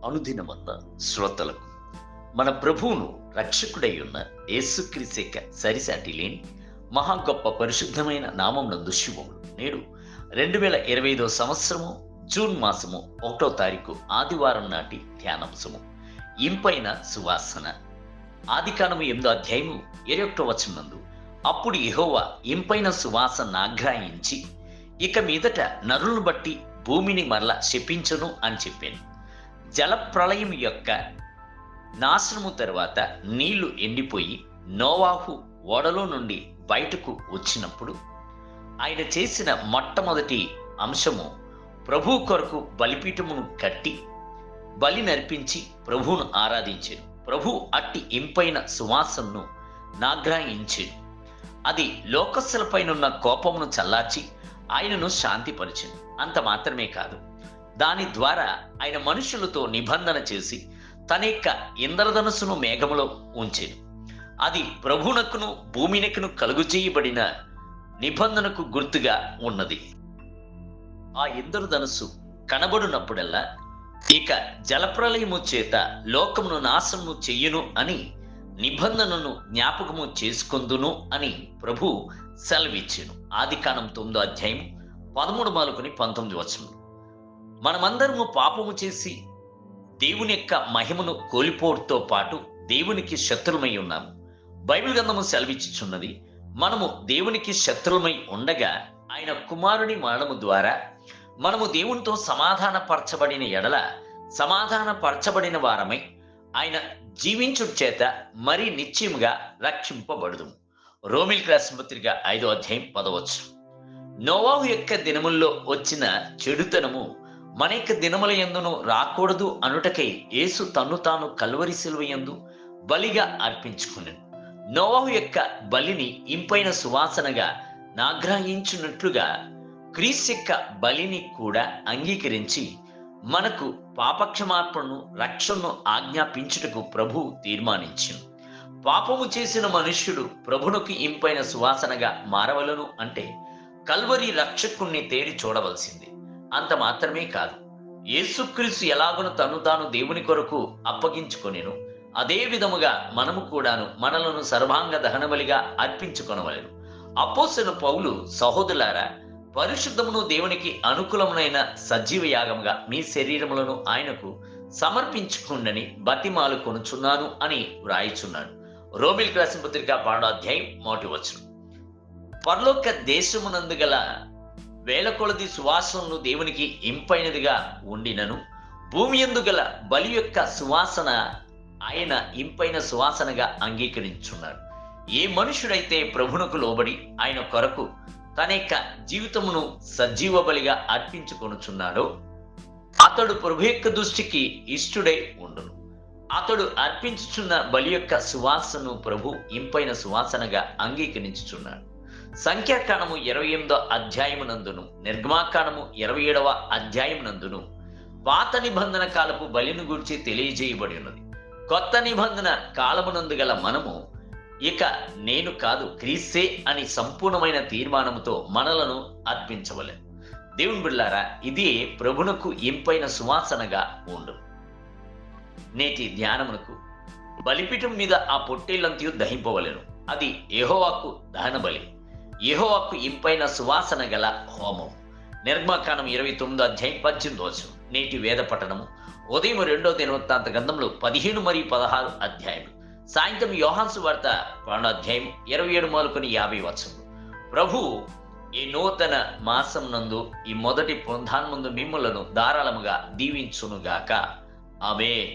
అనుదినమన్న శ్రోతలకు మన ప్రభువును రక్షకుడై ఉన్న యేసుక్రీస్తు సరిసాటి లేని మహా గొప్ప పరిశుద్ధమైన నామం నందు శుభములు. నేడు 2025 సంవత్సరము జూన్ మాసము 1వ తారీఖు ఆదివారం నాటి ధ్యానాంశము ఇంపైన సువాసన. ఆదికాండము 8వ అధ్యాయము 21వ వచనం నందు అప్పుడు యెహోవా ఇంపైన సువాసన ఆగ్రహించి ఇక మీదట నరులను బట్టి భూమిని మరల శపించును అని చెప్పాను. జల ప్రళయం యొక్క నాశనము తర్వాత నీళ్లు ఎండిపోయి నోవాహు ఓడలో నుండి బయటకు వచ్చినప్పుడు ఆయన చేసిన మొట్టమొదటి అంశము ప్రభు కొరకు బలిపీఠమును కట్టి బలి నర్పించి ప్రభువును ఆరాధించాను. ప్రభు అట్టి ఇంపైన సువాసనను నాగ్రహించాను. అది లోకస్తులపైనున్న కోపమును చల్లార్చి ఆయనను శాంతిపరిచింది. అంత మాత్రమే కాదు, దాని ద్వారా ఆయన మనుషులతో నిబంధన చేసి తన యొక్క ఇంద్రధనుసును మేఘములో ఉంచెను. అది ప్రభునకును భూమినకును కలుగు చేయబడిన నిబంధనకు గుర్తుగా ఉన్నది. ఆ ఇంద్రధనుసు కనబడినప్పుడల్లా ఇక జలప్రలయము చేత లోకమును నాశనము చెయ్యును అని నిబంధనను జ్ఞాపకము చేసుకొందును అని ప్రభు సెలవిచ్చెను. ఆదికాండం 9వ అధ్యాయం 13 మొదలుకొని 19 వచనం. మనమందరము పాపము చేసి దేవుని యొక్క మహిమను కోల్పోవడంతో పాటు దేవునికి శత్రులమై ఉన్నాము. బైబిల్ గ్రంథము సెలవిచ్చుచున్నది, మనము దేవునికి శత్రులమై ఉండగా ఆయన కుమారుని మరణము ద్వారా మనము దేవునితో సమాధానపరచబడిన ఎడల సమాధానపరచబడిన వారమై ఆయన జీవించుట చేత మరి నిశ్చయముగా రక్షింపబడుదుము. రోమీయులకు రాసిన పత్రిక 5వ అధ్యాయం 10వ వచనం. నోవాహు యొక్క దినముల్లో వచ్చిన చెడుతనము మన యొక్క దినముల యందును రాకూడదు అనుటకై యేసు తన్ను తాను కల్వరి శిలువ యందు బలిగా అర్పించుకున్నాడు. నోవాహు యొక్క బలిని ఇంపైన సువాసనగా నాగ్రహించున్నట్లుగా క్రీస్తు యొక్క బలిని కూడా అంగీకరించి మనకు పాపక్షమాపణను రక్షణను ఆజ్ఞాపించుటకు ప్రభు తీర్మానించింది. పాపము చేసిన మనుష్యుడు ప్రభునకు ఇంపైన సువాసనగా మారవలను అంటే కల్వరి రక్షకుణ్ణి తేరి చూడవలసింది. అంత మాత్రమే కాదు, యేసుక్రీస్తు ఎలాగున తను తాను దేవుని కొరకు అప్పగించుకొనెను అదే విధముగా మనము కూడాను మనలను సర్వాంగ దహనబలిగా అర్పించుకొనవలెను. అపోస్తలుడైన పౌలు, సహోదరులారా, పరిశుద్ధమును దేవునికి అనుకూలమునైన సజీవ యాగముగా మీ శరీరములను ఆయనకు సమర్పించుకుండని బతిమాలు కొనుచున్నాను అని వ్రాయిచున్నాడు. రోమీయులకు రాసిన పత్రిక 12వ అధ్యాయం 1వ వచనం. పరలోక దేశమునందు గల వేల కొలది సువాసనలు దేవునికి ఇంపైనదిగా ఉండినను భూమి యందు గల బలి యొక్క సువాసన ఆయన ఇంపైన సువాసనగా అంగీకరించున్నాడు. ఏ మనుషుడైతే ప్రభునకు లోబడి ఆయన కొరకు తన యొక్క జీవితమును సజీవ బలిగా అర్పించుకొనుచున్నాడో అతడు ప్రభు యొక్క దృష్టికి ఇష్టుడై ఉండును. అతడు అర్పించుచున్న బలి యొక్క సువాసనను ప్రభు ఇంపైన సువాసనగా అంగీకరించుచున్నాడు. సంఖ్యాకాండము 28వ అధ్యాయమునందును నిర్గమాకాండము 27వ అధ్యాయమునందును పాత నిబంధన కాలపు బలిని గురించి తెలియజేయబడి ఉన్నది. కొత్త నిబంధన కాలమునందు గల మనము ఇక నేను కాదు క్రీస్తే అని సంపూర్ణమైన తీర్మానముతో మనలను అర్పించవలెను. దేవుని బిడ్డలారా, ఇది ప్రభునకు ఇంపైన సువాసనగా ఉండు. నేటి ధ్యానమునకు బలిపీఠం మీద ఆ పొట్టేళ్లంతయు దహింపవలెను. అది యెహోవాకు దహన బలి, యెహోవాకు ఇంపైన సువాసన గల హోమం. నిర్గమాకాండం 29వ అధ్యాయం 18వ వచనం. నేటి వేద పఠనము ఉదయం 2వ దినవృత్తాంత గ్రంథంలో 15 మరియు 16 అధ్యాయులు. సాయంత్రం యోహాను సువార్త 12వ అధ్యాయం 27 మొదలుకొని 50 వచనములు. ప్రభు ఈ నూతన మాసం నందు ఈ మొదటి పునరుద్ధానమందు మిమ్ములను ధారాళముగా దీవించునుగాక. ఆమేన్.